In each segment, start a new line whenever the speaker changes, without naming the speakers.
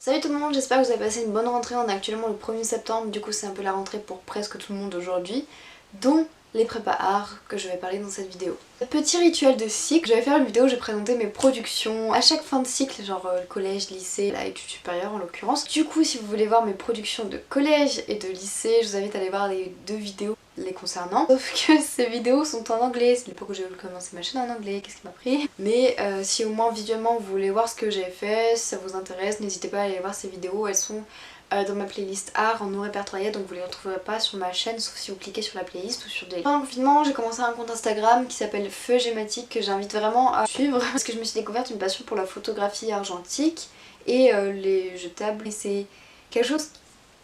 Salut tout le monde, j'espère que vous avez passé une bonne rentrée. On est actuellement le 1er septembre, du coup c'est un peu la rentrée pour presque tout le monde aujourd'hui, dont les prépa arts que je vais parler dans cette vidéo. Petit rituel de cycle, je vais faire une vidéo où je vais présenter mes productions à chaque fin de cycle, genre collège, lycée, la études supérieures en l'occurrence. Du coup si vous voulez voir mes productions de collège et de lycée, je vous invite à aller voir les deux vidéos les concernant. Sauf que ces vidéos sont en anglais, c'est l'époque où j'ai voulu commencer ma chaîne en anglais, qu'est-ce qui m'a pris. Mais si au moins visuellement vous voulez voir ce que j'ai fait, si ça vous intéresse, n'hésitez pas à aller voir ces vidéos, elles sont dans ma playlist art en non répertorié, donc vous les retrouverez pas sur ma chaîne sauf si vous cliquez sur la playlist ou sur des... Pendant le confinement j'ai commencé un compte Instagram qui s'appelle Feu Gématique que j'invite vraiment à suivre parce que je me suis découverte une passion pour la photographie argentique et les jetables, et c'est quelque chose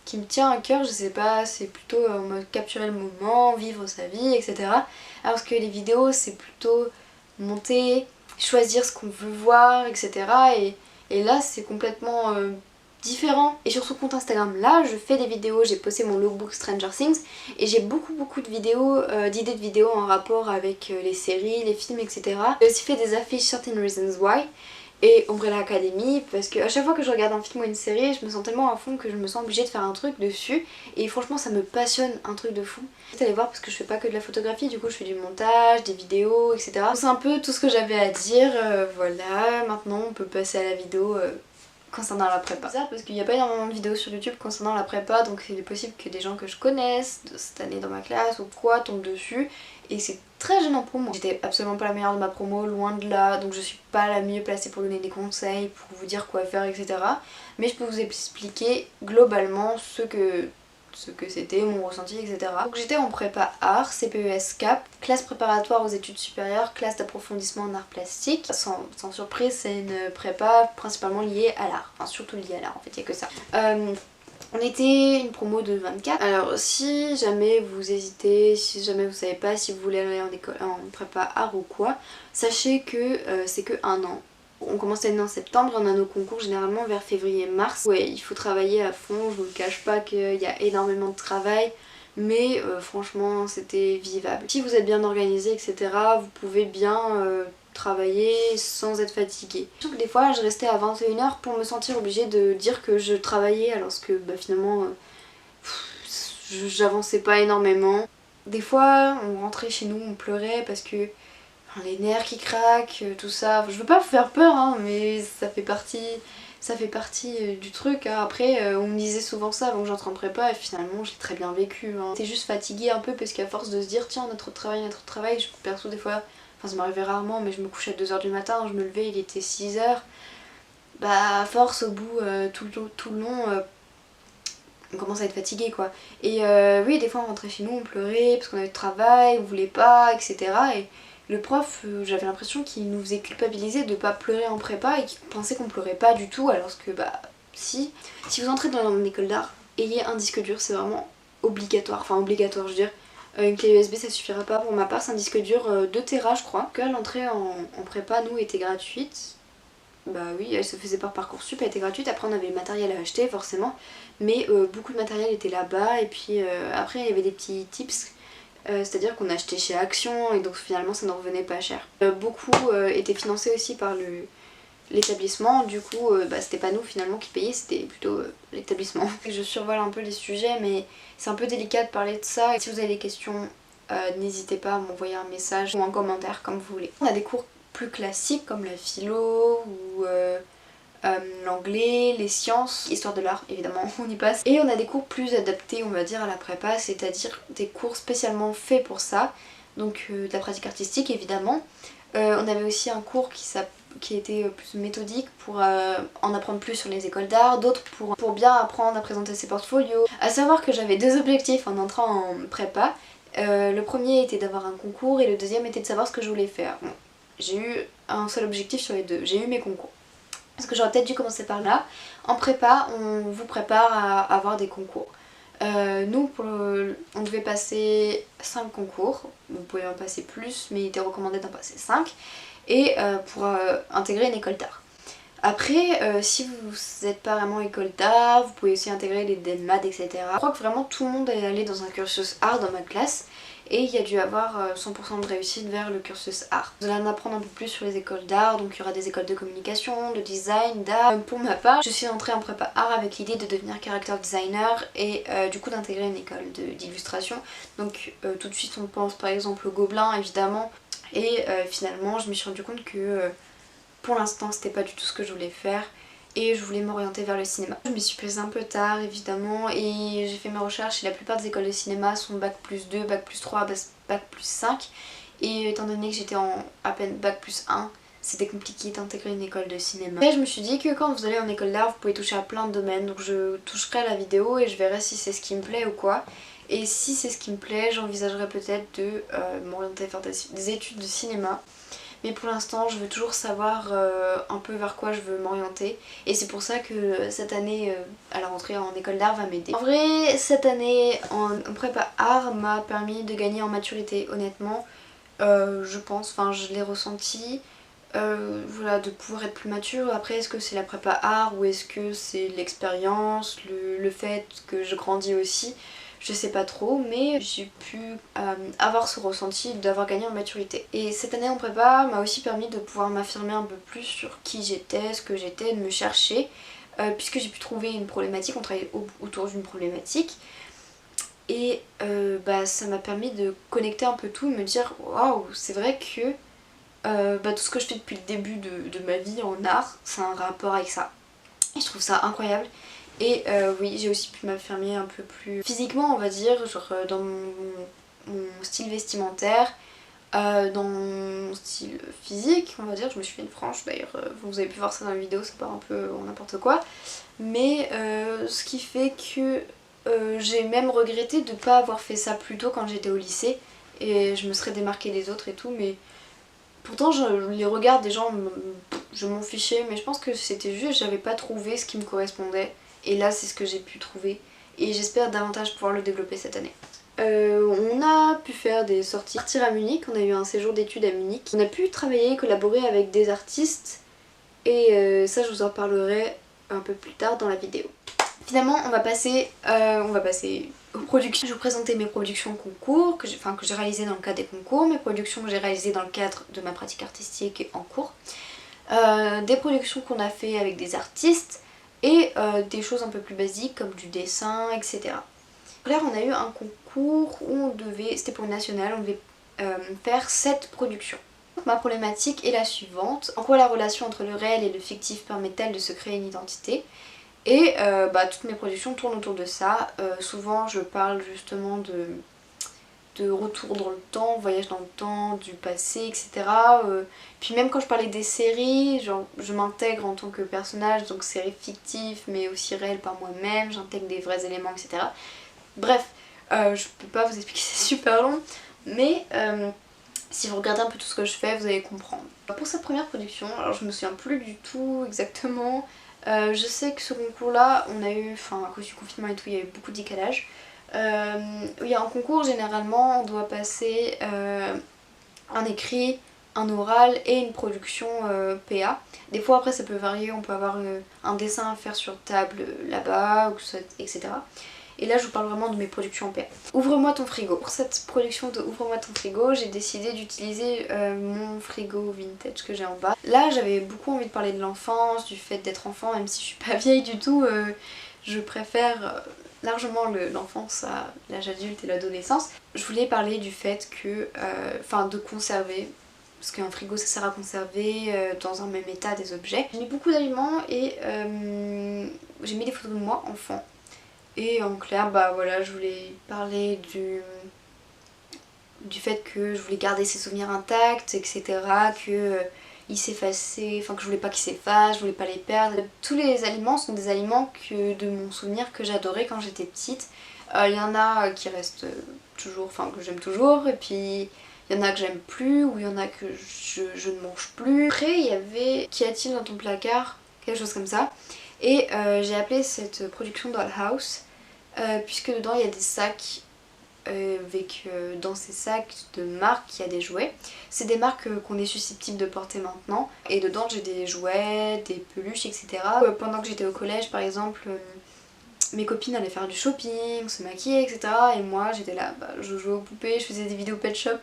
qui me tient à cœur, je sais pas, c'est plutôt en mode capturer le moment, vivre sa vie, etc. Alors que les vidéos c'est plutôt monter, choisir ce qu'on veut voir, etc. Et là c'est complètement différent. Et sur ce compte Instagram là je fais des vidéos, j'ai posté mon lookbook Stranger Things et j'ai beaucoup de vidéos, d'idées de vidéos en rapport avec les séries, les films, etc. J'ai aussi fait des affiches 13 Reasons Why et Umbrella Academy parce que à chaque fois que je regarde un film ou une série je me sens tellement à fond que je me sens obligée de faire un truc dessus et franchement ça me passionne, un truc de fou. Allez voir parce que je fais pas que de la photographie, du coup je fais du montage, des vidéos, etc. C'est un peu tout ce que j'avais à dire, voilà, maintenant on peut passer à la vidéo concernant la prépa. C'est ça parce qu'il n'y a pas énormément de vidéos sur YouTube concernant la prépa, donc il est possible que des gens que je connaisse de cette année dans ma classe ou quoi tombent dessus et c'est très gênant pour moi. J'étais absolument pas la meilleure de ma promo, loin de là, donc je suis pas la mieux placée pour donner des conseils, pour vous dire quoi faire, etc. Mais je peux vous expliquer globalement ce que c'était, mon ressenti, etc. Donc j'étais en prépa art, CPES CAP, classe préparatoire aux études supérieures, classe d'approfondissement en art plastique. Sans surprise, c'est une prépa principalement liée à l'art, enfin surtout liée à l'art en fait, il n'y a que ça. On était une promo de 24. Alors si jamais vous hésitez, si jamais vous savez pas si vous voulez aller en prépa art ou quoi, sachez que c'est que un an. On commence l'année en septembre, on a nos concours généralement vers février-mars. Ouais, il faut travailler à fond, je vous le cache pas qu'il y a énormément de travail, mais franchement c'était vivable. Si vous êtes bien organisé, etc., vous pouvez bien travailler sans être fatigué. Surtout que des fois je restais à 21h pour me sentir obligée de dire que je travaillais alors que finalement j'avançais pas énormément. Des fois on rentrait chez nous, on pleurait parce que les nerfs qui craquent, tout ça. Je veux pas vous faire peur hein, mais ça fait partie du truc. Hein. Après on me disait souvent ça avant que j'entre en prépa et finalement j'ai très bien vécu. Hein. T'es juste fatiguée un peu parce qu'à force de se dire tiens on a trop de travail, je perso des fois, enfin ça m'arrivait rarement mais je me couchais à 2h du matin, je me levais il était 6h. Bah à force au bout tout le long on commence à être fatigué quoi. Et oui des fois on rentrait chez nous, on pleurait parce qu'on avait du travail, on voulait pas, etc. Et le prof, j'avais l'impression qu'il nous faisait culpabiliser de pas pleurer en prépa et qu'il pensait qu'on pleurait pas du tout alors que bah si. Si vous entrez dans une école d'art, ayez un disque dur, c'est vraiment obligatoire, enfin obligatoire je veux dire. Une clé USB ça suffira pas, pour ma part c'est un disque dur 2 Tera je crois. Que l'entrée en prépa nous était gratuite. Bah oui, elle se faisait par Parcoursup, elle était gratuite, après on avait le matériel à acheter forcément, mais beaucoup de matériel était là-bas et puis après il y avait des petits tips. C'est-à-dire qu'on achetait chez Action et donc finalement ça ne revenait pas cher. Beaucoup étaient financés aussi par l'établissement, du coup c'était pas nous finalement qui payaient, c'était plutôt l'établissement. Je survole un peu les sujets mais c'est un peu délicat de parler de ça. Et si vous avez des questions, n'hésitez pas à m'envoyer un message ou un commentaire comme vous voulez. On a des cours plus classiques comme la philo ou l'anglais, les sciences, histoire de l'art évidemment, on y passe. Et on a des cours plus adaptés on va dire à la prépa, c'est-à-dire des cours spécialement faits pour ça, donc de la pratique artistique évidemment. On avait aussi un cours qui était plus méthodique pour en apprendre plus sur les écoles d'art, d'autres pour bien apprendre à présenter ses portfolios. À savoir que j'avais 2 objectifs en entrant en prépa. Le premier était d'avoir un concours et le deuxième était de savoir ce que je voulais faire. Bon, j'ai eu un seul objectif sur les deux, j'ai eu mes concours. Parce que j'aurais peut-être dû commencer par là. En prépa, on vous prépare à avoir des concours. Nous, on devait passer 5 concours. Vous pouvez en passer plus, mais il était recommandé d'en passer 5. Et pour intégrer une école d'art. Après, si vous n'êtes pas vraiment école d'art, vous pouvez aussi intégrer les DENMAD, etc. Je crois que vraiment tout le monde est allé dans un cursus art dans ma classe. et il y a dû avoir 100% de réussite vers le cursus art. Vous allez en apprendre un peu plus sur les écoles d'art, donc il y aura des écoles de communication, de design, d'art. Pour ma part, je suis entrée en prépa art avec l'idée de devenir character designer et du coup d'intégrer une école d'illustration. Donc tout de suite on pense par exemple au Gobelin évidemment, et finalement je me suis rendu compte que pour l'instant c'était pas du tout ce que je voulais faire. Et je voulais m'orienter vers le cinéma. Je me suis prise un peu tard évidemment et j'ai fait mes recherches et la plupart des écoles de cinéma sont bac+2, bac+3, bac+5 et étant donné que j'étais en à peine bac+1, c'était compliqué d'intégrer une école de cinéma. Et je me suis dit que quand vous allez en école d'art vous pouvez toucher à plein de domaines, donc je toucherai à la vidéo et je verrai si c'est ce qui me plaît ou quoi. Et si c'est ce qui me plaît, j'envisagerai peut-être de m'orienter vers des études de cinéma. Mais pour l'instant je veux toujours savoir un peu vers quoi je veux m'orienter et c'est pour ça que cette année à la rentrée en école d'art va m'aider. En vrai cette année en prépa art m'a permis de gagner en maturité honnêtement, je pense, enfin je l'ai ressenti, voilà, de pouvoir être plus mature. Après est-ce que c'est la prépa art ou est-ce que c'est l'expérience, le fait que je grandis aussi, je sais pas trop, mais j'ai pu avoir ce ressenti d'avoir gagné en maturité. Et cette année en prépa m'a aussi permis de pouvoir m'affirmer un peu plus sur qui j'étais, ce que j'étais, de me chercher, puisque j'ai pu trouver une problématique, on travaille autour d'une problématique. Et ça m'a permis de connecter un peu tout, me dire waouh, c'est vrai que tout ce que je fais depuis le début de ma vie en art, c'est un rapport avec ça. Et je trouve ça incroyable. Et oui, j'ai aussi pu m'affirmer un peu plus physiquement on va dire, genre dans mon style vestimentaire, dans mon style physique on va dire. Je me suis fait une frange d'ailleurs, vous avez pu voir ça dans la vidéo, ça part un peu en n'importe quoi. Mais ce qui fait que j'ai même regretté de ne pas avoir fait ça plus tôt quand j'étais au lycée. Et je me serais démarquée des autres et tout, mais pourtant je les regarde des gens, je m'en fichais, mais je pense que c'était juste j'avais pas trouvé ce qui me correspondait. Et là c'est ce que j'ai pu trouver et j'espère davantage pouvoir le développer cette année. On a pu faire des sorties, partir à Munich, on a eu un séjour d'études à Munich. On a pu travailler, collaborer avec des artistes et ça je vous en parlerai un peu plus tard dans la vidéo. Finalement on va passer aux productions. Je vais vous présenter mes productions concours que j'ai réalisées dans le cadre des concours, mes productions que j'ai réalisées dans le cadre de ma pratique artistique en cours, des productions qu'on a fait avec des artistes et des choses un peu plus basiques comme du dessin, etc. Là on a eu un concours où on devait, c'était pour une nationale, on devait faire 7 productions. Ma problématique est la suivante: en quoi la relation entre le réel et le fictif permet-elle de se créer une identité? Et toutes mes productions tournent autour de ça. Souvent je parle justement de retour dans le temps, voyage dans le temps, du passé, etc. Puis même quand je parlais des séries, genre, je m'intègre en tant que personnage, donc séries fictives mais aussi réelles par moi-même, j'intègre des vrais éléments, etc. Bref, je peux pas vous expliquer, c'est super long, mais si vous regardez un peu tout ce que je fais, vous allez comprendre. Pour cette première production, alors je me souviens plus du tout exactement, je sais que ce concours-là, on a eu, enfin à cause du confinement et tout, il y a eu beaucoup de décalage. Oui, en concours, généralement, on doit passer un écrit, un oral et une production PA. Des fois, après, ça peut varier, on peut avoir un dessin à faire sur table là-bas, etc. Et là, je vous parle vraiment de mes productions en PA. Ouvre-moi ton frigo. Pour cette production de Ouvre-moi ton frigo, j'ai décidé d'utiliser mon frigo vintage que j'ai en bas. Là, j'avais beaucoup envie de parler de l'enfance, du fait d'être enfant, même si je suis pas vieille du tout, je préfère largement l'enfance à l'âge adulte et l'adolescence. Je voulais parler du fait que, de conserver, parce qu'un frigo ça sert à conserver dans un même état des objets. J'ai mis beaucoup d'aliments et j'ai mis des photos de moi enfant. Et en clair, voilà, je voulais parler du fait que je voulais garder ses souvenirs intacts, etc. Que ils s'effaçaient, enfin que je voulais pas qu'ils s'effacent, je voulais pas les perdre. Tous les aliments sont des aliments de mon souvenir que j'adorais quand j'étais petite. Il y en a qui restent toujours, enfin que j'aime toujours, et puis il y en a que j'aime plus, ou il y en a que je ne mange plus. Après il y avait Qu'y a-t-il dans ton placard, quelque chose comme ça. Et j'ai appelé cette production Dollhouse, puisque dedans il y a des sacs avec dans ces sacs de marques il y a des jouets. C'est des marques qu'on est susceptible de porter maintenant et dedans j'ai des jouets, des peluches, etc. Pendant que j'étais au collège par exemple, mes copines allaient faire du shopping, se maquiller, etc. Et moi j'étais là, je jouais aux poupées, je faisais des vidéos pet shop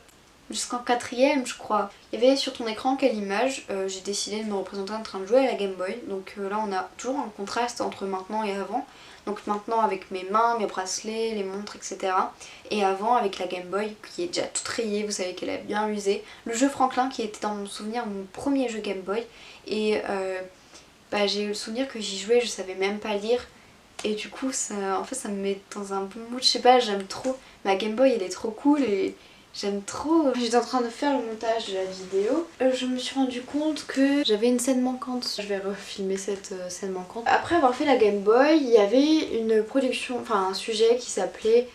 jusqu'en 4ème je crois. Il y avait sur ton écran quelle image, j'ai décidé de me représenter en train de jouer à la Game Boy. Donc là on a toujours un contraste entre maintenant et avant. Donc maintenant avec mes mains, mes bracelets, les montres, etc. Et avant avec la Game Boy qui est déjà toute rayée, vous savez qu'elle est bien usée. Le jeu Franklin qui était dans mon souvenir mon premier jeu Game Boy. Et j'ai eu le souvenir que j'y jouais, je savais même pas lire. Et du coup en fait ça me met dans un bon mood, je sais pas, j'aime trop. Ma Game Boy elle est trop cool et j'aime trop. J'étais en train de faire le montage de la vidéo. Je me suis rendu compte que j'avais une scène manquante. Je vais refilmer cette scène manquante. Après avoir fait la Game Boy, il y avait une production, enfin un sujet qui s'appelait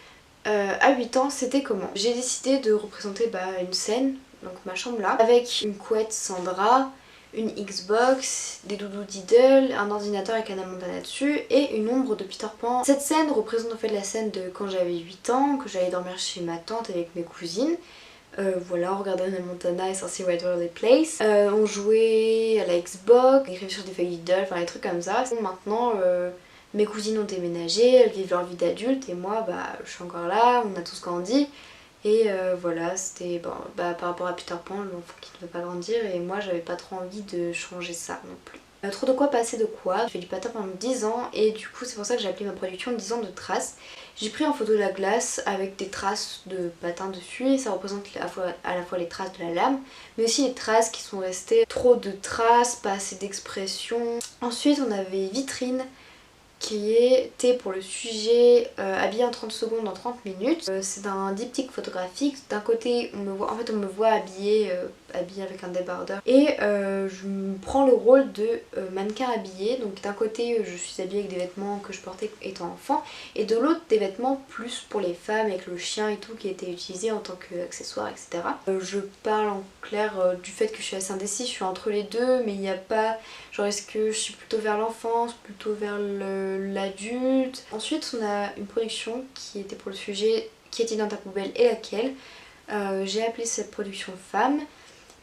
à 8 ans c'était comment. J'ai décidé de représenter une scène, donc ma chambre là, avec une couette sans drap, une Xbox, des doudous Diddle, un ordinateur avec Hannah Montana dessus et une ombre de Peter Pan. Cette scène représente en fait la scène de quand j'avais 8 ans, que j'allais dormir chez ma tante avec mes cousines. Voilà, on regardait Hannah Montana et Sorcier White Worldly Place. On jouait à la Xbox, on écrivait sur des feuilles Diddle, enfin des trucs comme ça. Maintenant, mes cousines ont déménagé, elles vivent leur vie d'adulte et moi je suis encore là, on a tous grandi. Et voilà, c'était par rapport à Peter Pan, l'enfant qui ne veut pas grandir, et moi j'avais pas trop envie de changer ça non plus. Trop de quoi passer de quoi, j'ai fait du patin pendant 10 ans et du coup c'est pour ça que j'ai appelé ma production 10 ans de traces. J'ai pris en photo la glace avec des traces de patin dessus et ça représente à la fois les traces de la lame mais aussi les traces qui sont restées, trop de traces, pas assez d'expression. Ensuite on avait vitrine qui était pour le sujet habillé en 30 secondes en 30 minutes. C'est un diptyque photographique. D'un côté on me voit habillée avec un débardeur et je me prends le rôle de mannequin habillé. Donc d'un côté je suis habillée avec des vêtements que je portais étant enfant et de l'autre des vêtements plus pour les femmes avec le chien et tout qui était utilisé en tant qu'accessoire, etc. Je parle en clair du fait que je suis assez indécise, je suis entre les deux mais il n'y a pas genre est-ce que je suis plutôt vers l'enfance, plutôt vers l'adulte. Ensuite on a une production qui était pour le sujet qui était dans ta poubelle et laquelle. J'ai appelé cette production femme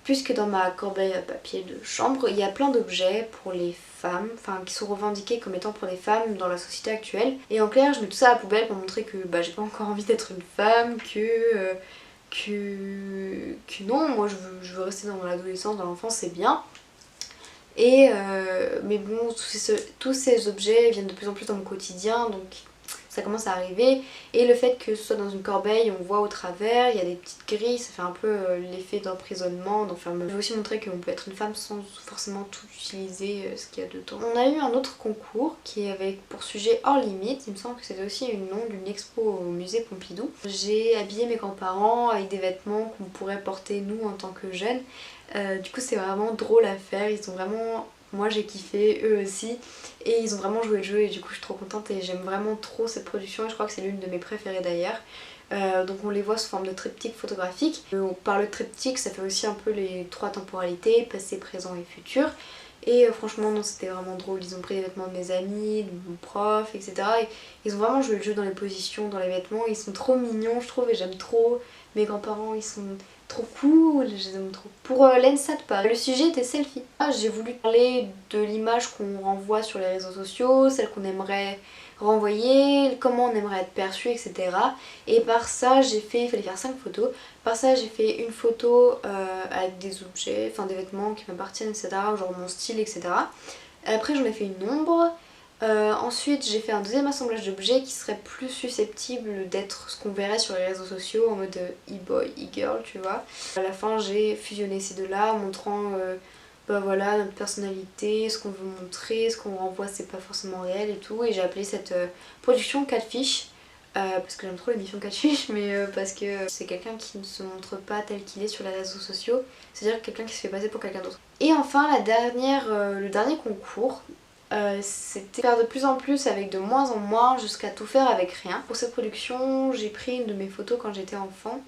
puisque dans ma corbeille à papier de chambre il y a plein d'objets pour les femmes, enfin qui sont revendiqués comme étant pour les femmes dans la société actuelle. Et en clair je mets tout ça à la poubelle pour montrer que j'ai pas encore envie d'être une femme, que non, moi je veux rester dans mon adolescence, dans l'enfance, c'est bien. Et mais bon, tous ces objets viennent de plus en plus dans mon quotidien, donc ça commence à arriver. Et le fait que ce soit dans une corbeille, on voit au travers, il y a des petites grilles, ça fait un peu l'effet d'emprisonnement, d'enfermement. Je veux aussi montrer qu'on peut être une femme sans forcément tout utiliser ce qu'il y a dedans. On a eu un autre concours qui avait pour sujet hors limite, il me semble que c'était aussi le nom d'une expo au musée Pompidou. J'ai habillé mes grands-parents avec des vêtements qu'on pourrait porter nous en tant que jeunes. Du coup c'est vraiment drôle à faire, ils ont vraiment... Moi j'ai kiffé, eux aussi, et ils ont vraiment joué le jeu et du coup je suis trop contente et j'aime vraiment trop cette production et je crois que c'est l'une de mes préférées d'ailleurs. Donc on les voit sous forme de triptyque photographique. Par le triptyque ça fait aussi un peu les 3 temporalités, passé, présent et futur. Et franchement non, c'était vraiment drôle, ils ont pris les vêtements de mes amis, de mon prof, etc. Et ils ont vraiment joué le jeu dans les positions, dans les vêtements, ils sont trop mignons je trouve et j'aime trop. Mes grands-parents ils sont trop cool, je les aime trop. Pour l'ENSATPA, le sujet était selfie. J'ai voulu parler de l'image qu'on renvoie sur les réseaux sociaux, celle qu'on aimerait renvoyer, comment on aimerait être perçu, etc. Et par ça j'ai fait, il fallait faire 5 photos. Par ça j'ai fait une photo avec des objets, enfin des vêtements qui m'appartiennent, etc. Genre mon style, etc. Après j'en ai fait une ombre. Ensuite j'ai fait un deuxième assemblage d'objets qui serait plus susceptible d'être ce qu'on verrait sur les réseaux sociaux en mode e-boy, e-girl tu vois. À la fin j'ai fusionné ces deux là montrant voilà notre personnalité, ce qu'on veut montrer, ce qu'on renvoie c'est pas forcément réel et tout. Et j'ai appelé cette production Catfish parce que j'aime trop l'émission Catfish mais parce que c'est quelqu'un qui ne se montre pas tel qu'il est sur les réseaux sociaux, c'est-à-dire quelqu'un qui se fait passer pour quelqu'un d'autre. Et enfin le dernier concours. C'était faire de plus en plus avec de moins en moins jusqu'à tout faire avec rien. Pour cette production j'ai pris une de mes photos quand j'étais enfant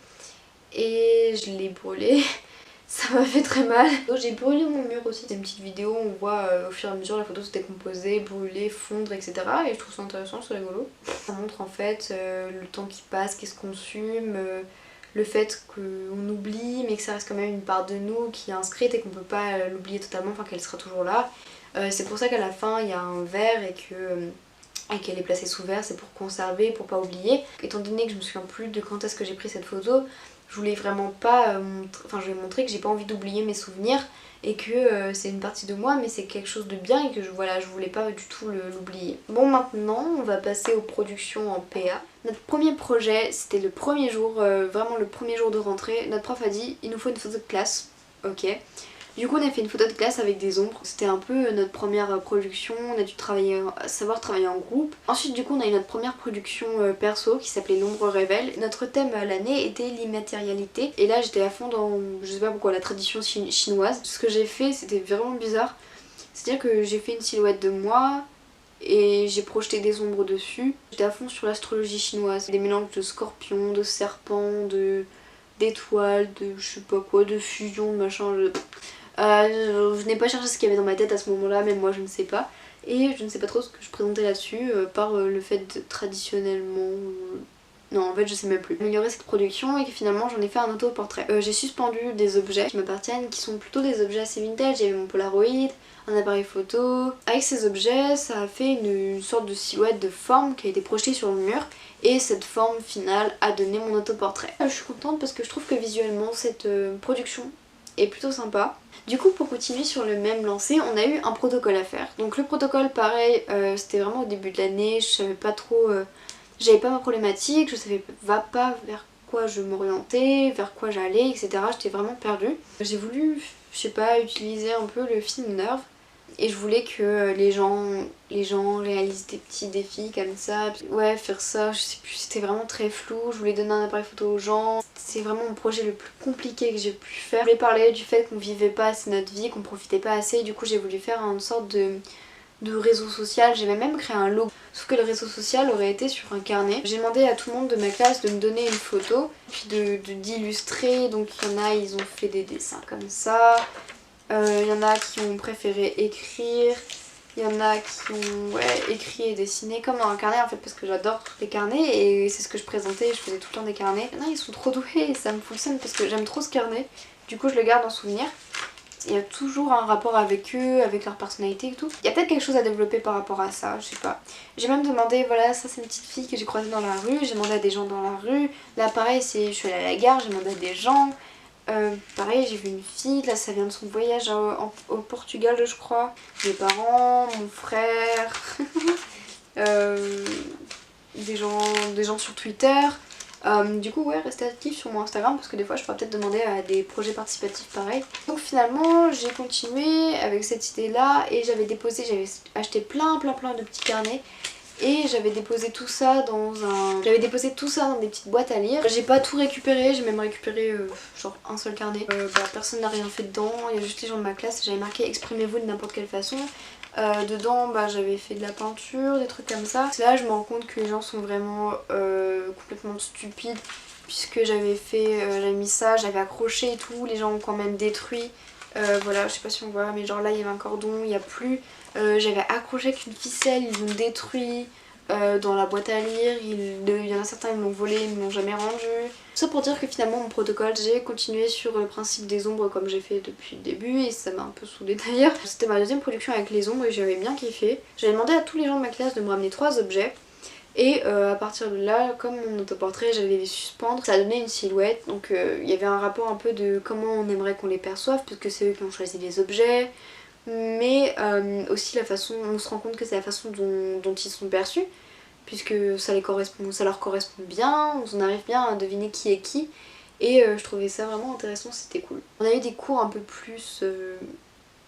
et je l'ai brûlée. Ça m'a fait très mal. J'ai brûlé mon mur aussi, c'est une petite vidéo où on voit au fur et à mesure la photo se décomposer, brûler, fondre, etc. Et je trouve ça intéressant, c'est rigolo. Ça montre en fait le temps qui passe, qu'est-ce qu'on consume, le fait qu'on oublie mais que ça reste quand même une part de nous qui est inscrite et qu'on peut pas l'oublier totalement, enfin qu'elle sera toujours là. C'est pour ça qu'à la fin il y a un verre et que et qu'elle est placée sous verre, c'est pour conserver, pour pas oublier. Étant donné que je me souviens plus de quand est-ce que j'ai pris cette photo, je voulais vraiment pas enfin je vais montrer que j'ai pas envie d'oublier mes souvenirs et que c'est une partie de moi mais c'est quelque chose de bien et que voilà, je voulais pas du tout l'oublier. Bon, maintenant on va passer aux productions en PA. Notre premier projet, c'était le premier jour, vraiment le premier jour de rentrée. Notre prof a dit il nous faut une photo de classe. Ok. Du coup on a fait une photo de classe avec des ombres, c'était un peu notre première production, on a dû savoir travailler en groupe. Ensuite du coup on a eu notre première production perso qui s'appelait L'ombre révèle. Notre thème l'année était l'immatérialité et là j'étais à fond dans, je sais pas pourquoi, la tradition chinoise. Ce que j'ai fait c'était vraiment bizarre, c'est-à-dire que j'ai fait une silhouette de moi et j'ai projeté des ombres dessus. J'étais à fond sur l'astrologie chinoise, des mélanges de scorpions, de serpents, d'étoiles, de je sais pas quoi, de fusion, de machin. Je n'ai pas cherché ce qu'il y avait dans ma tête à ce moment-là, même moi je ne sais pas. Et je ne sais pas trop ce que je présentais là-dessus, par le fait de traditionnellement... Non, en fait je sais même plus. Améliorer cette production et que finalement j'en ai fait un autoportrait. J'ai suspendu des objets qui m'appartiennent, qui sont plutôt des objets assez vintage. J'avais mon Polaroid, un appareil photo. Avec ces objets, ça a fait une sorte de silhouette de forme qui a été projetée sur le mur. Et cette forme finale a donné mon autoportrait. Je suis contente parce que je trouve que visuellement cette production est plutôt sympa. Du coup pour continuer sur le même lancé, on a eu un protocole à faire. Donc le protocole pareil, c'était vraiment au début de l'année, je savais pas trop... j'avais pas ma problématique, je savais pas vers quoi je m'orientais, vers quoi j'allais, etc. J'étais vraiment perdue. J'ai voulu, je sais pas, utiliser un peu le film Nerve. Et je voulais que les gens réalisent des petits défis comme ça. Ouais, faire ça, je sais plus, c'était vraiment très flou. Je voulais donner un appareil photo aux gens. C'est vraiment mon projet le plus compliqué que j'ai pu faire. Je voulais parler du fait qu'on vivait pas assez notre vie, qu'on profitait pas assez. Du coup j'ai voulu faire une sorte de réseau social. J'avais même créé un logo. Sauf que le réseau social aurait été sur un carnet. J'ai demandé à tout le monde de ma classe de me donner une photo, puis d'illustrer. Donc il y en a, ils ont fait des dessins comme ça. Il y en a qui ont préféré écrire, il y en a qui ont écrit et dessiné comme dans un carnet en fait parce que j'adore les carnets et c'est ce que je présentais, je faisais tout le temps des carnets. Il y en a ils sont trop doués et ça me fonctionne parce que j'aime trop ce carnet, du coup je le garde en souvenir. Il y a toujours un rapport avec eux, avec leur personnalité et tout. Il y a peut-être quelque chose à développer par rapport à ça, je sais pas. J'ai même demandé, voilà, ça c'est une petite fille que j'ai croisée dans la rue, j'ai demandé à des gens dans la rue. Là pareil, je suis allée à la gare, j'ai demandé à des gens. Pareil, j'ai vu une fille, là ça vient de son voyage au Portugal je crois. Mes parents, mon frère, des gens sur Twitter. Du coup ouais, restez actifs sur mon Instagram parce que des fois je pourrais peut-être demander à des projets participatifs pareil. Donc finalement j'ai continué avec cette idée là et j'avais acheté plein de petits carnets. Et j'avais déposé tout ça dans des petites boîtes à lire. J'ai pas tout récupéré, j'ai même récupéré genre un seul carnet. Personne n'a rien fait dedans, il y a juste les gens de ma classe. J'avais marqué exprimez-vous de n'importe quelle façon. Dedans j'avais fait de la peinture, des trucs comme ça. Là je me rends compte que les gens sont vraiment complètement stupides. Puisque j'avais mis ça, j'avais accroché et tout, les gens ont quand même détruit. Voilà, je sais pas si on voit, mais genre là il y avait un cordon, il n'y a plus. J'avais accroché avec une ficelle, ils l'ont détruit dans la boîte à lire, il y en a certains ils me l'ont volé, ils me l'ont jamais rendu. Tout ça pour dire que finalement mon protocole, j'ai continué sur le principe des ombres comme j'ai fait depuis le début et ça m'a un peu saoulée d'ailleurs. C'était ma deuxième production avec les ombres et j'avais bien kiffé. J'avais demandé à tous les gens de ma classe de me ramener 3 objets. Et à partir de là, comme mon autoportrait, j'allais les suspendre. Ça a donné une silhouette, donc il y avait un rapport un peu de comment on aimerait qu'on les perçoive, puisque c'est eux qui ont choisi les objets. Mais aussi la façon, on se rend compte que c'est la façon dont ils sont perçus, puisque ça leur correspond bien, on arrive bien à deviner qui est qui. Et je trouvais ça vraiment intéressant, c'était cool. On a eu des cours un peu plus...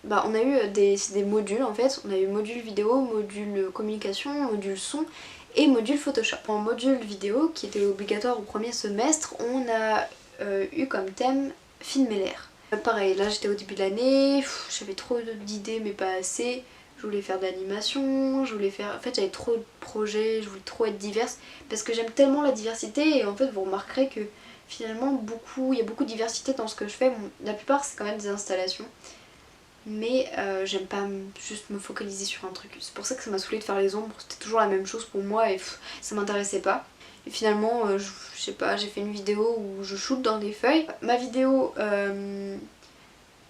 on a eu des modules en fait. On a eu module vidéo, module communication, module son et module Photoshop. En module vidéo, qui était obligatoire au premier semestre, on a eu comme thème filmer l'air. Pareil, là j'étais au début de l'année, j'avais trop d'idées mais pas assez. Je voulais faire de l'animation, je voulais faire... En fait j'avais trop de projets, je voulais trop être diverse parce que j'aime tellement la diversité et en fait vous remarquerez que finalement il y a beaucoup de diversité dans ce que je fais. Bon, la plupart c'est quand même des installations. Mais j'aime pas juste me focaliser sur un truc. C'est pour ça que ça m'a saoulée de faire les ombres, c'était toujours la même chose pour moi et ça m'intéressait pas. Et finalement, je sais pas, j'ai fait une vidéo où je shoot dans des feuilles. Ma vidéo, je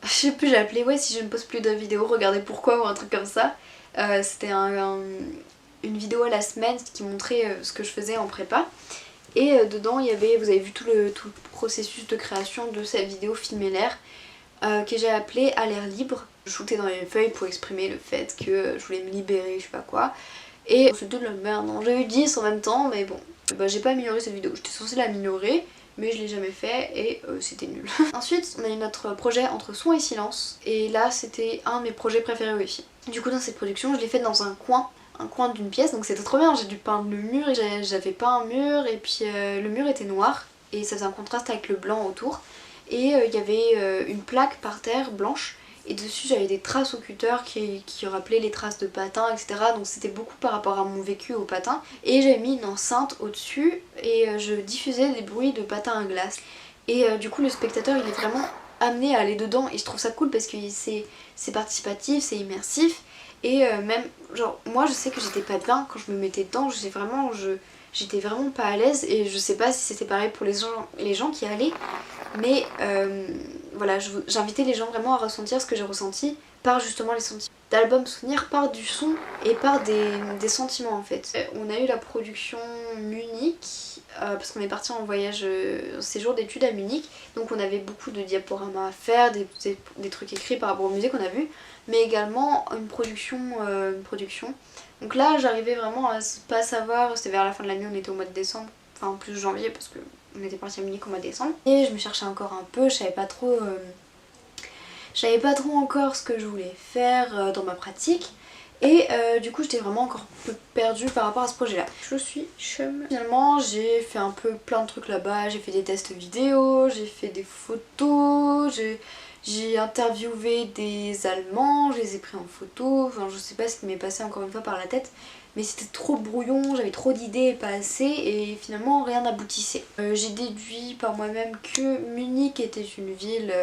sais plus, j'ai appelé ouais si je ne poste plus de vidéos, regardez pourquoi ou un truc comme ça. C'était une vidéo à la semaine qui montrait ce que je faisais en prépa. Et dedans il y avait, vous avez vu tout le processus de création de cette vidéo Filmer l'air que j'ai appelé à l'air libre. Je shootais dans les feuilles pour exprimer le fait que je voulais me libérer, je sais pas quoi. Et c'était de la merde, hein. J'ai eu 10 en même temps mais bon. Bah, j'ai pas amélioré cette vidéo, j'étais censée l'améliorer mais je l'ai jamais fait et c'était nul. Ensuite on a eu notre projet entre son et silence et là c'était un de mes projets préférés aussi. Du coup dans cette production je l'ai fait dans un coin d'une pièce, donc c'était trop bien. J'ai dû peindre le mur et j'avais peint un mur et puis le mur était noir et ça faisait un contraste avec le blanc autour. Et il y avait une plaque par terre blanche et dessus j'avais des traces au cutter qui rappelaient les traces de patins, etc. Donc c'était beaucoup par rapport à mon vécu au patin. Et j'avais mis une enceinte au dessus et je diffusais des bruits de patins à glace. Et du coup le spectateur il est vraiment amené à aller dedans et je trouve ça cool parce que c'est participatif, c'est immersif. Et même, genre, moi je sais que j'étais pas bien quand je me mettais dedans, j'étais vraiment pas à l'aise et je sais pas si c'était pareil pour les gens qui allaient. Mais voilà, j'invitais les gens vraiment à ressentir ce que j'ai ressenti par justement les sentiments. D'album souvenir par du son et par des sentiments en fait. On a eu la production Munich parce qu'on est parti en voyage séjour d'études à Munich. Donc on avait beaucoup de diaporamas à faire, des trucs écrits par rapport aux musées qu'on a vus. Mais également une production. Donc là j'arrivais vraiment à pas savoir, c'était vers la fin de l'année, on était au mois de décembre, enfin en plus janvier parce que on était parti à Munich au mois de décembre. Et je me cherchais encore un peu, je savais pas trop encore ce que je voulais faire dans ma pratique. Et du coup j'étais vraiment encore un peu perdue par rapport à ce projet là. Je suis chum. Finalement j'ai fait un peu plein de trucs là-bas, j'ai fait des tests vidéo, j'ai fait des photos, j'ai interviewé des Allemands, je les ai pris en photo, enfin je sais pas ce qui m'est passé encore une fois par la tête, mais c'était trop brouillon, j'avais trop d'idées et pas assez et finalement rien n'aboutissait. J'ai déduit par moi-même que Munich était une ville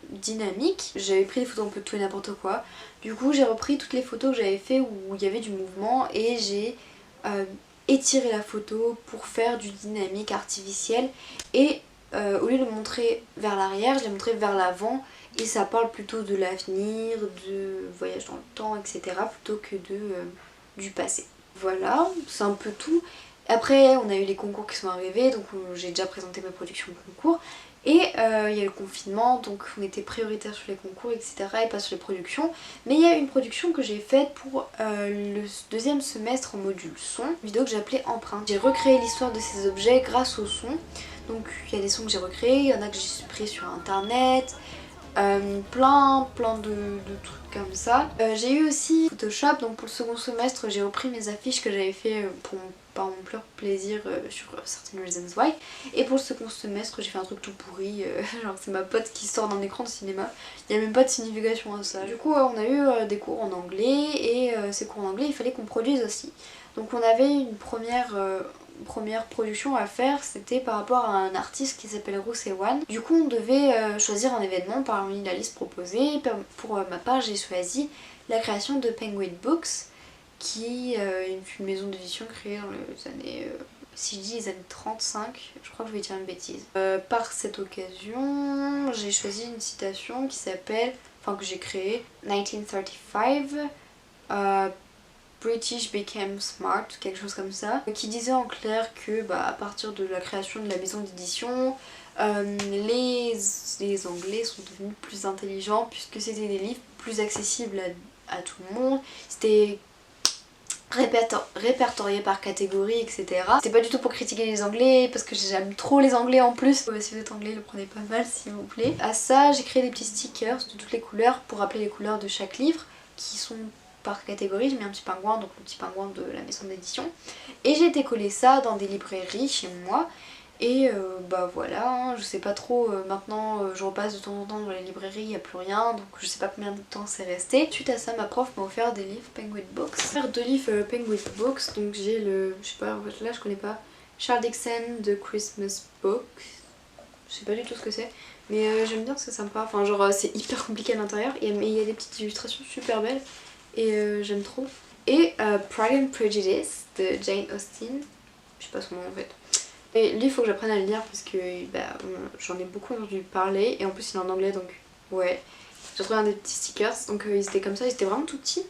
dynamique, j'avais pris des photos un peu de tout et n'importe quoi, du coup j'ai repris toutes les photos que j'avais fait où il y avait du mouvement et j'ai étiré la photo pour faire du dynamique artificiel et au lieu de le montrer vers l'arrière, je l'ai montré vers l'avant et ça parle plutôt de l'avenir, de voyage dans le temps, etc. plutôt que du passé. Voilà, c'est un peu tout. Après on a eu les concours qui sont arrivés, donc j'ai déjà présenté ma production de concours. Et il y a le confinement, donc on était prioritaire sur les concours, etc. et pas sur les productions. Mais il y a une production que j'ai faite pour le deuxième semestre en module son, une vidéo que j'ai appelée Empreinte. J'ai recréé l'histoire de ces objets grâce au son. Donc il y a des sons que j'ai recréés, il y en a que j'ai pris sur internet, plein de trucs comme ça. J'ai eu aussi Photoshop, donc pour le second semestre j'ai repris mes affiches que j'avais fait par mon pur plaisir sur Certain Reasons Why. Et pour le second semestre j'ai fait un truc tout pourri, genre c'est ma pote qui sort d'un écran de cinéma, il n'y a même pas de signification à ça. Du coup on a eu des cours en anglais et ces cours en anglais il fallait qu'on produise aussi. Donc on avait une première production à faire, c'était par rapport à un artiste qui s'appelle Roussewan. Du coup on devait choisir un événement parmi la liste proposée. Pour ma part j'ai choisi la création de Penguin Books qui est une maison d'édition créée dans les années, si je dis les années 35, je crois que je vais dire une bêtise. Par cette occasion j'ai choisi une citation qui s'appelle, enfin que j'ai créée, 1935 British became smart, quelque chose comme ça, qui disait en clair que à partir de la création de la maison d'édition, les Anglais sont devenus plus intelligents puisque c'était des livres plus accessibles à tout le monde, c'était répertorié par catégorie, etc. C'était pas du tout pour critiquer les Anglais parce que j'aime trop les Anglais en plus. Si vous êtes anglais, le prenez pas mal s'il vous plaît. À ça, j'ai créé des petits stickers de toutes les couleurs pour rappeler les couleurs de chaque livre qui sont par catégorie. J'ai mis un petit pingouin, donc le petit pingouin de la maison d'édition. Et j'ai décollé ça dans des librairies chez moi. Et voilà, hein, je sais pas trop, maintenant je repasse de temps en temps dans les librairies, il n'y a plus rien, donc je sais pas combien de temps c'est resté. Suite à ça, ma prof m'a offert des livres Penguin Books. J'ai offert 2 livres Penguin Books, donc j'ai le, je sais pas, en fait là je connais pas, Charles Dickens The Christmas Book. Je sais pas du tout ce que c'est, mais j'aime bien, c'est sympa, enfin genre c'est hyper compliqué à l'intérieur, mais il y a des petites illustrations super belles et j'aime trop. Et Pride and Prejudice de Jane Austen, je sais pas son nom en fait. Et lui il faut que j'apprenne à le lire parce que j'en ai beaucoup entendu parler et en plus il est en anglais donc ouais. J'ai trouvé un des petits stickers donc ils étaient comme ça, ils étaient vraiment tout petits.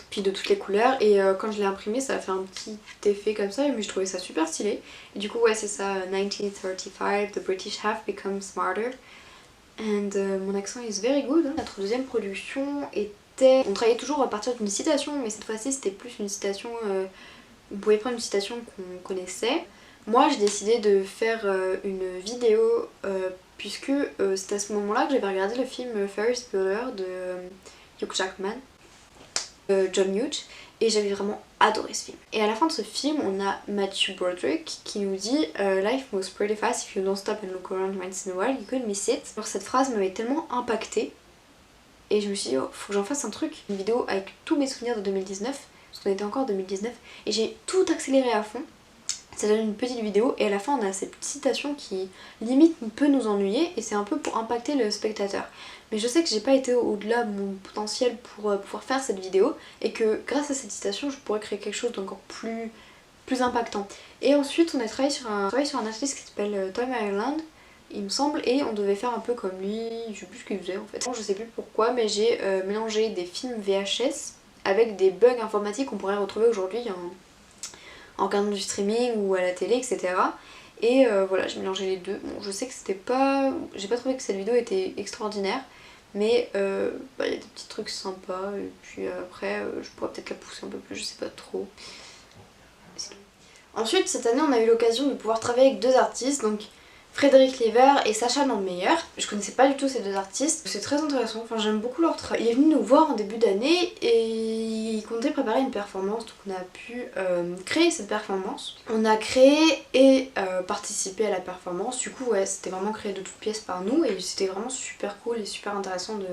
puis de toutes les couleurs, et quand je l'ai imprimé ça a fait un petit effet comme ça, mais je trouvais ça super stylé. Et du coup ouais c'est ça, 1935, the British have become smarter. And mon accent is very good. Notre deuxième production était... On travaillait toujours à partir d'une citation, mais cette fois-ci c'était plus une citation... On pouvait prendre une citation qu'on connaissait. Moi j'ai décidé de faire une vidéo puisque c'était à ce moment-là que j'avais regardé le film Ferris Bueller de Hugh Jackman, John Hughes, et j'avais vraiment adoré ce film. Et à la fin de ce film, on a Matthew Broderick qui nous dit Life moves pretty fast if you don't stop and look around once in a while, you could miss it. Alors cette phrase m'avait tellement impactée et je me suis dit oh, faut que j'en fasse un truc, une vidéo avec tous mes souvenirs de 2019, parce qu'on était encore en 2019, et j'ai tout accéléré à fond. Ça donne une petite vidéo et à la fin on a cette petite citation qui limite peut nous ennuyer et c'est un peu pour impacter le spectateur. Mais je sais que j'ai pas été au-delà de mon potentiel pour pouvoir faire cette vidéo et que grâce à cette citation je pourrais créer quelque chose d'encore plus impactant. Et ensuite on a travaillé sur un artiste qui s'appelle Tom Ireland, il me semble, et on devait faire un peu comme lui, je sais plus ce qu'il faisait en fait. Je sais plus pourquoi mais j'ai mélangé des films VHS avec des bugs informatiques qu'on pourrait retrouver aujourd'hui en regardant du streaming ou à la télé, etc. Et voilà, j'ai mélangé les deux. Bon, je sais que c'était pas... J'ai pas trouvé que cette vidéo était extraordinaire, mais y a des petits trucs sympas, et puis après, je pourrais peut-être la pousser un peu plus, je sais pas trop. Ensuite, cette année, on a eu l'occasion de pouvoir travailler avec deux artistes, donc Frédéric Lever et Sacha Landmeyer. Je connaissais pas du tout ces deux artistes, c'est très intéressant, enfin j'aime beaucoup leur travail. Il est venu nous voir en début d'année et il comptait préparer une performance, donc on a pu créer cette performance. On a créé et participé à la performance, du coup ouais c'était vraiment créé de toutes pièces par nous et c'était vraiment super cool et super intéressant de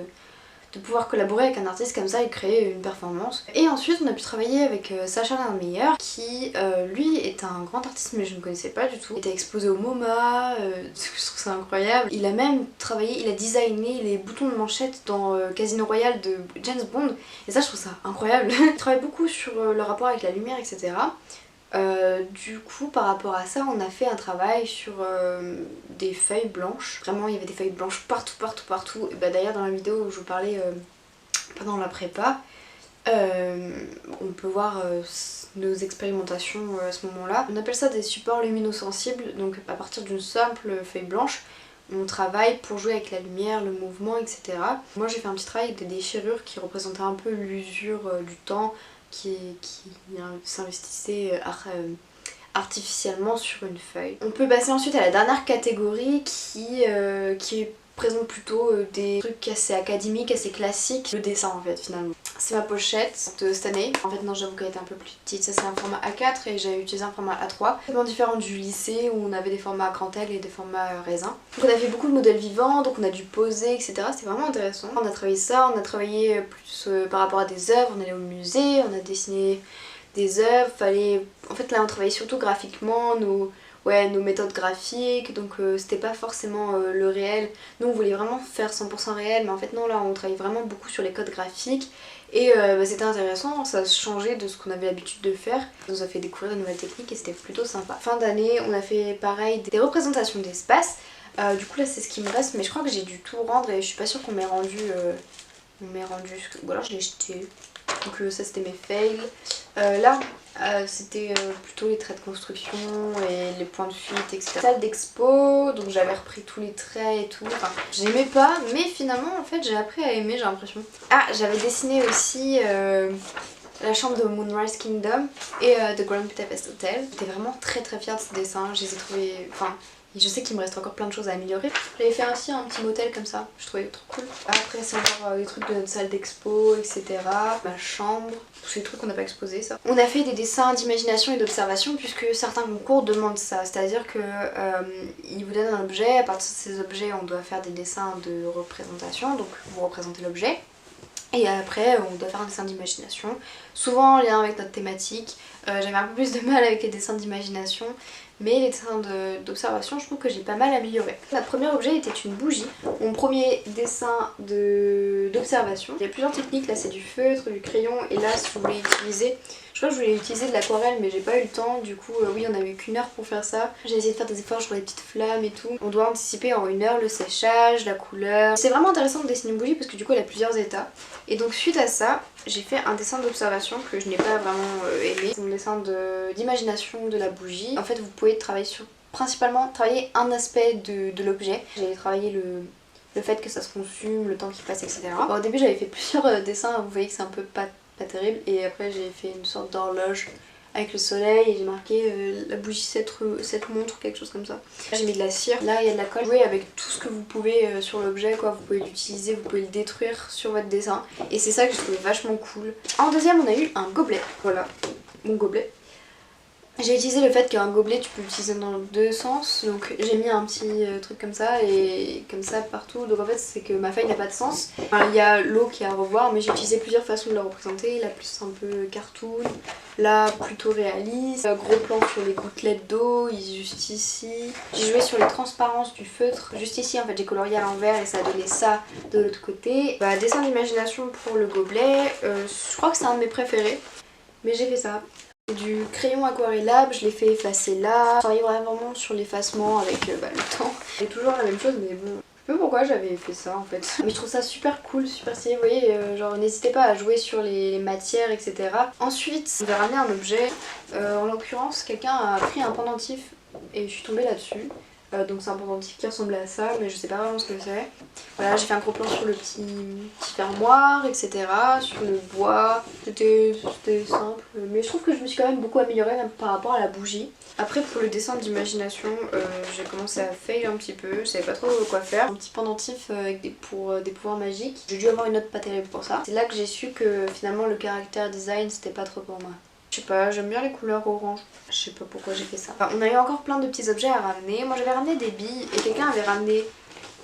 pouvoir collaborer avec un artiste comme ça et créer une performance. Et ensuite on a pu travailler avec Sacha Landmeyer qui lui est un grand artiste mais je ne connaissais pas du tout. Il était exposé au MoMA, je trouve ça incroyable. Il a même travaillé, il a designé les boutons de manchette dans Casino Royale de James Bond et ça je trouve ça incroyable. Il travaille beaucoup sur le rapport avec la lumière etc. Du coup par rapport à ça on a fait un travail sur des feuilles blanches. Vraiment il y avait des feuilles blanches partout. Et bah, d'ailleurs dans la vidéo où je vous parlais pendant la prépa, on peut voir nos expérimentations à ce moment là. On appelle ça des supports luminosensibles, donc à partir d'une simple feuille blanche on travaille pour jouer avec la lumière, le mouvement etc. Moi j'ai fait un petit travail avec des déchirures qui représentaient un peu l'usure du temps qui s'investissait artificiellement sur une feuille. On peut passer ensuite à la dernière catégorie qui présente plutôt des trucs assez académiques, assez classiques. Le dessin en fait finalement. C'est ma pochette de cette année. En fait non j'avoue qu'elle était un peu plus petite, ça c'est un format A4 et j'avais utilisé un format A3. C'est vraiment différent du lycée où on avait des formats à grand L et des formats raisin. Donc on a fait beaucoup de modèles vivants, donc on a dû poser etc. C'était vraiment intéressant. On a travaillé ça, on a travaillé plus par rapport à des œuvres, on allait au musée, on a dessiné des œuvres, en fait là on travaillait surtout graphiquement, nos méthodes graphiques, donc c'était pas forcément le réel. Nous on voulait vraiment faire 100% réel, mais en fait non là on travaille vraiment beaucoup sur les codes graphiques et c'était intéressant, ça changeait de ce qu'on avait l'habitude de faire. Ça nous a fait découvrir de nouvelles techniques et c'était plutôt sympa. Fin d'année on a fait pareil des représentations d'espace, du coup là c'est ce qui me reste mais je crois que j'ai dû tout rendre et je suis pas sûre qu'on m'ait rendu, ou alors je l'ai jeté. Donc ça c'était mes fails. Là c'était plutôt les traits de construction et les points de fuite etc. Salle d'expo, donc j'avais repris tous les traits et tout. Enfin j'aimais pas mais finalement en fait j'ai appris à aimer j'ai l'impression. Ah j'avais dessiné aussi la chambre de Moonrise Kingdom et The Grand Budapest Hotel. J'étais vraiment très fière de ces dessins, je les ai trouvés... Enfin, je sais qu'il me reste encore plein de choses à améliorer. J'avais fait aussi un petit motel comme ça, je trouvais trop cool. Après c'est encore des trucs de notre salle d'expo, etc. Ma chambre, tous ces trucs qu'on n'a pas exposés ça. On a fait des dessins d'imagination et d'observation puisque certains concours demandent ça. C'est-à-dire que ils vous donnent un objet, à partir de ces objets on doit faire des dessins de représentation, donc vous représentez l'objet. Et après on doit faire un dessin d'imagination, souvent en lien avec notre thématique. J'avais un peu plus de mal avec les dessins d'imagination, mais les dessins d'observation je trouve que j'ai pas mal amélioré. Notre premier objet était une bougie, mon premier dessin d'observation. Il y a plusieurs techniques, là c'est du feutre, du crayon, et là si vous voulez utiliser Je crois que je voulais utiliser de l'aquarelle mais j'ai pas eu le temps, du coup oui on avait qu'une heure pour faire ça. J'ai essayé de faire des efforts sur les petites flammes et tout. On doit anticiper en une heure le séchage, la couleur. C'est vraiment intéressant de dessiner une bougie parce que du coup elle a plusieurs états. Et donc suite à ça, j'ai fait un dessin d'observation que je n'ai pas vraiment aimé. C'est mon dessin d'imagination de la bougie. En fait vous pouvez travailler sur, principalement travailler un aspect de l'objet. J'ai travaillé le fait que ça se consume, le temps qui passe, etc. Bon, au début j'avais fait plusieurs dessins, vous voyez que c'est un peu pas terrible, et après j'ai fait une sorte d'horloge avec le soleil et j'ai marqué la bougie 7 montres, quelque chose comme ça. J'ai mis de la cire, là il y a de la colle. Jouez avec tout ce que vous pouvez sur l'objet quoi, vous pouvez l'utiliser, vous pouvez le détruire sur votre dessin et c'est ça que je trouvais vachement cool. En deuxième on a eu un gobelet, voilà, mon gobelet. J'ai utilisé le fait qu'un gobelet tu peux l'utiliser dans deux sens, donc j'ai mis un petit truc comme ça et comme ça partout, donc en fait c'est que ma feuille n'a pas de sens. Enfin, il y a l'eau qui est à revoir mais j'ai utilisé plusieurs façons de la représenter, la plus un peu cartoon, là plutôt réaliste, gros plan sur les gouttelettes d'eau, juste ici. J'ai joué sur les transparences du feutre, juste ici en fait j'ai colorié à l'envers et ça a donné ça de l'autre côté. Bah, dessin d'imagination pour le gobelet, je crois que c'est un de mes préférés, mais j'ai fait ça. Du crayon aquarellable, je l'ai fait effacer là. Je travaille vraiment sur l'effacement avec le temps. C'est toujours la même chose mais bon. Je sais pas pourquoi j'avais fait ça en fait. Mais je trouve ça super cool, super stylé. Vous voyez, genre n'hésitez pas à jouer sur les matières, etc. Ensuite, on va ramener un objet. En l'occurrence, quelqu'un a pris un pendentif et je suis tombée là-dessus. Donc c'est un pendentif qui ressemblait à ça, mais je sais pas vraiment ce que c'est. Voilà, j'ai fait un gros plan sur le petit fermoir, etc. Sur le bois. C'était simple, mais je trouve que je me suis quand même beaucoup améliorée même par rapport à la bougie. Après pour le dessin d'imagination, j'ai commencé à fail un petit peu, je savais pas trop quoi faire. Un petit pendentif avec des pouvoirs magiques. J'ai dû avoir une note pas terrible pour ça. C'est là que j'ai su que finalement le caractère design c'était pas trop pour moi. Je sais pas, j'aime bien les couleurs orange. Je sais pas pourquoi j'ai fait ça. Enfin, on a eu encore plein de petits objets à ramener. Moi j'avais ramené des billes et quelqu'un avait ramené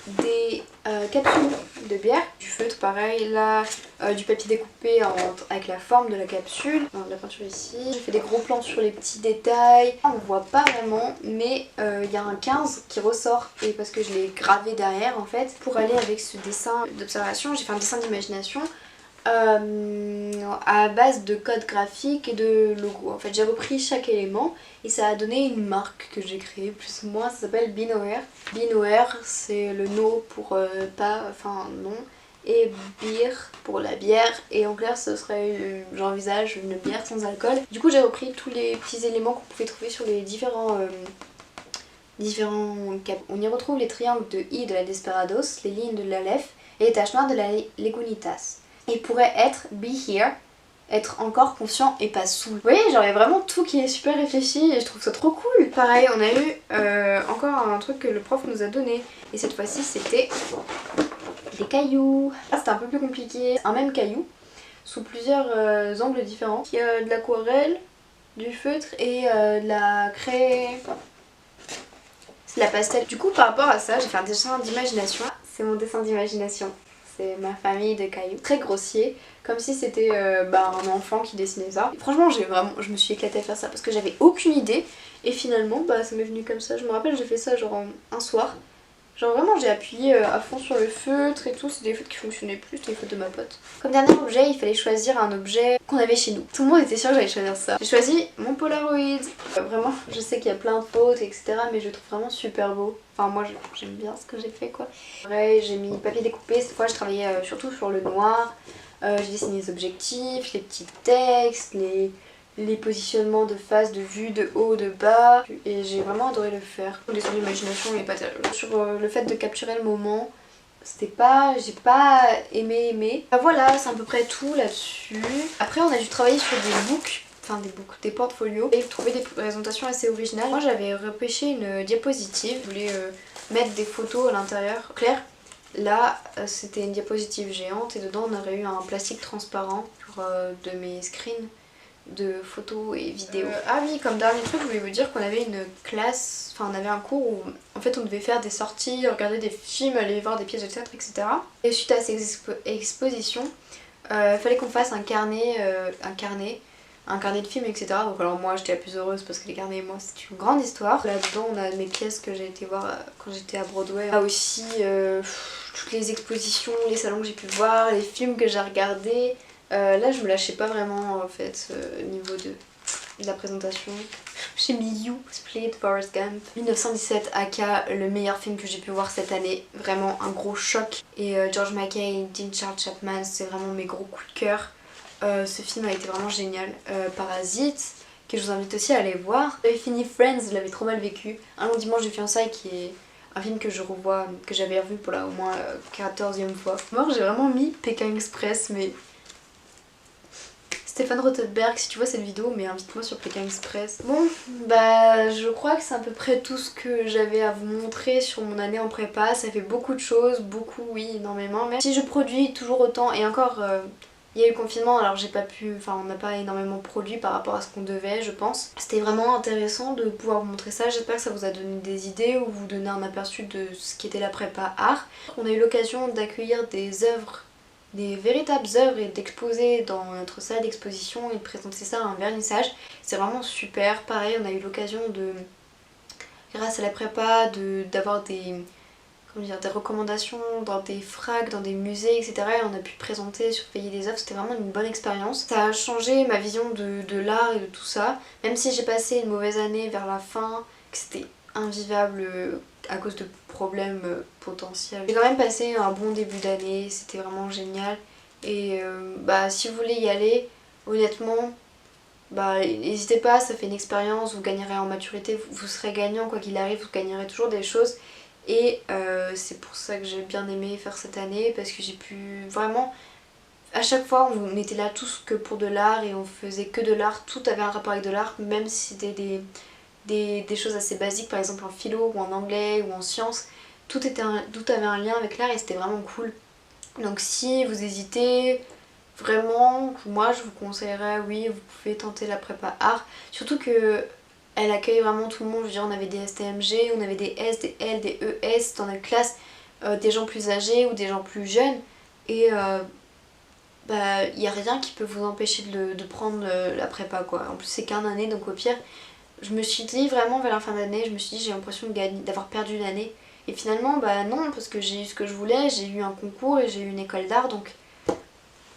des capsules de bière, du feutre pareil, là du papier découpé avec la forme de la capsule, de la peinture ici. J'ai fait des gros plans sur les petits détails. On voit pas vraiment mais il y a un 15 qui ressort et parce que je l'ai gravé derrière en fait. Pour aller avec ce dessin d'observation, j'ai fait un dessin d'imagination à base de code graphique et de logo. En fait j'ai repris chaque élément et ça a donné une marque que j'ai créée plus ou moins, ça s'appelle Binoer. Binoer c'est le no pour pas, enfin non, et beer pour la bière et en clair ce serait, j'envisage une bière sans alcool. Du coup j'ai repris tous les petits éléments qu'on pouvait trouver sur les différents caps. On y retrouve les triangles de I de la Desperados, les lignes de l'Aleph et les taches noires de la Legunitas. Et pourrait être be here, être encore conscient et pas saoul. Vous voyez, genre il y a vraiment tout qui est super réfléchi et je trouve ça trop cool. Pareil, on a eu encore un truc que le prof nous a donné et cette fois-ci c'était des cailloux. Là c'était un peu plus compliqué, un même caillou sous plusieurs angles différents. Il y a de l'aquarelle, du feutre et de la craie. C'est de la pastel. Du coup par rapport à ça, j'ai fait un dessin d'imagination. C'est mon dessin d'imagination. C'est ma famille de cailloux. Très grossier, comme si c'était un enfant qui dessinait ça. Et franchement je me suis éclatée à faire ça parce que j'avais aucune idée et finalement ça m'est venu comme ça. Je me rappelle j'ai fait ça genre un soir. Genre vraiment j'ai appuyé à fond sur le feutre et tout, c'est des feutres qui fonctionnaient plus, c'était les feutres de ma pote. Comme dernier objet il fallait choisir un objet qu'on avait chez nous. Tout le monde était sûr que j'allais choisir ça. J'ai choisi mon Polaroid. Vraiment je sais qu'il y a plein de fautes etc mais je le trouve vraiment super beau. Enfin moi j'aime bien ce que j'ai fait quoi. Pareil j'ai mis papier découpé, cette fois je travaillais surtout sur le noir. J'ai dessiné les objectifs, les petits textes, les positionnements de face, de vue, de haut, de bas et j'ai vraiment adoré le faire. Le dessin d'imagination il est pas terrible. Sur le fait de capturer le moment, j'ai pas aimé. Voilà, c'est à peu près tout là-dessus. Après on a dû travailler sur des portfolios et trouver des présentations assez originales. Moi j'avais repêché une diapositive, je voulais mettre des photos à l'intérieur clair. Là c'était une diapositive géante et dedans on aurait eu un plastique transparent pour de mes screens de photos et vidéos. Ah oui, comme dernier truc, je voulais vous dire qu'on avait une classe, on avait un cours où en fait on devait faire des sorties, regarder des films, aller voir des pièces de théâtre, etc. Et suite à ces expositions, il fallait qu'on fasse un carnet de films, etc. Donc alors moi j'étais la plus heureuse parce que les carnets et moi c'est une grande histoire. Là-dedans on a mes pièces que j'ai été voir quand j'étais à Broadway. Là aussi toutes les expositions, les salons que j'ai pu voir, les films que j'ai regardés. Là je me lâchais pas vraiment en fait au niveau de la présentation. J'ai mis You, Split, Forrest Gump. 1917 aka le meilleur film que j'ai pu voir cette année. Vraiment un gros choc. Et George Mackay, Dean Charles Chapman, c'est vraiment mes gros coups de cœur. Ce film a été vraiment génial. Parasite, que je vous invite aussi à aller voir. J'avais fini Friends, je l'avais trop mal vécu. Un long dimanche de fiançailles qui est un film que je revois, que j'avais revu pour la au moins 14e fois. Moi j'ai vraiment mis Pékin Express, mais Stéphane Rothenberg, si tu vois cette vidéo, mais invite-moi sur Pékin Express. Bon, bah je crois que c'est à peu près tout ce que j'avais à vous montrer sur mon année en prépa. Ça fait beaucoup de choses, beaucoup oui, énormément. Même si je produis toujours autant, et encore, il y a eu le confinement, alors j'ai pas pu, enfin on n'a pas énormément produit par rapport à ce qu'on devait, je pense. C'était vraiment intéressant de pouvoir vous montrer ça. J'espère que ça vous a donné des idées ou vous donner un aperçu de ce qu'était la prépa art. On a eu l'occasion d'accueillir des œuvres, des véritables œuvres et d'exposer dans notre salle d'exposition et de présenter ça à un vernissage. C'est vraiment super. Pareil, on a eu l'occasion de, grâce à la prépa, d'avoir des, comment dire, des recommandations dans des fracs, dans des musées, etc. Et on a pu présenter, surveiller des œuvres, c'était vraiment une bonne expérience. Ça a changé ma vision de l'art et de tout ça. Même si j'ai passé une mauvaise année vers la fin, que c'était invivable à cause de problèmes potentiels. J'ai quand même passé un bon début d'année, c'était vraiment génial. Et bah si vous voulez y aller, honnêtement, bah n'hésitez pas, ça fait une expérience, vous gagnerez en maturité, vous serez gagnant quoi qu'il arrive, vous gagnerez toujours des choses. Et c'est pour ça que j'ai bien aimé faire cette année, parce que j'ai pu vraiment... À chaque fois on était là tous que pour de l'art et on faisait que de l'art, tout avait un rapport avec de l'art, même si c'était des choses assez basiques, par exemple en philo ou en anglais ou en sciences, tout avait un lien avec l'art et c'était vraiment cool. Donc si vous hésitez, vraiment, moi je vous conseillerais, oui, vous pouvez tenter la prépa art, surtout que elle accueille vraiment tout le monde. Je veux dire, on avait des STMG, on avait des S, des L, des ES dans notre classe, des gens plus âgés ou des gens plus jeunes, et bah il n'y a rien qui peut vous empêcher de prendre la prépa quoi. En plus c'est qu'un année, donc au pire, je me suis dit vraiment vers la fin d'année, je me suis dit j'ai l'impression d'avoir perdu une année. Et finalement bah non, parce que j'ai eu ce que je voulais, j'ai eu un concours et j'ai eu une école d'art, donc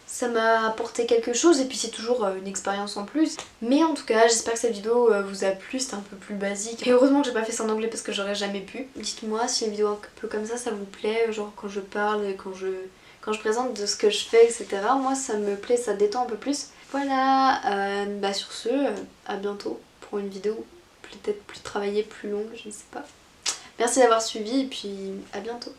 ça m'a apporté quelque chose et puis c'est toujours une expérience en plus. Mais en tout cas j'espère que cette vidéo vous a plu, c'était un peu plus basique. Et heureusement que j'ai pas fait ça en anglais parce que j'aurais jamais pu. Dites-moi si une vidéo un peu comme ça vous plaît, genre quand je parle, quand je présente de ce que je fais, etc. Moi ça me plaît, ça détend un peu plus. Voilà, bah sur ce, à bientôt pour une vidéo peut-être plus travaillée, plus longue, je ne sais pas. Merci d'avoir suivi et puis à bientôt.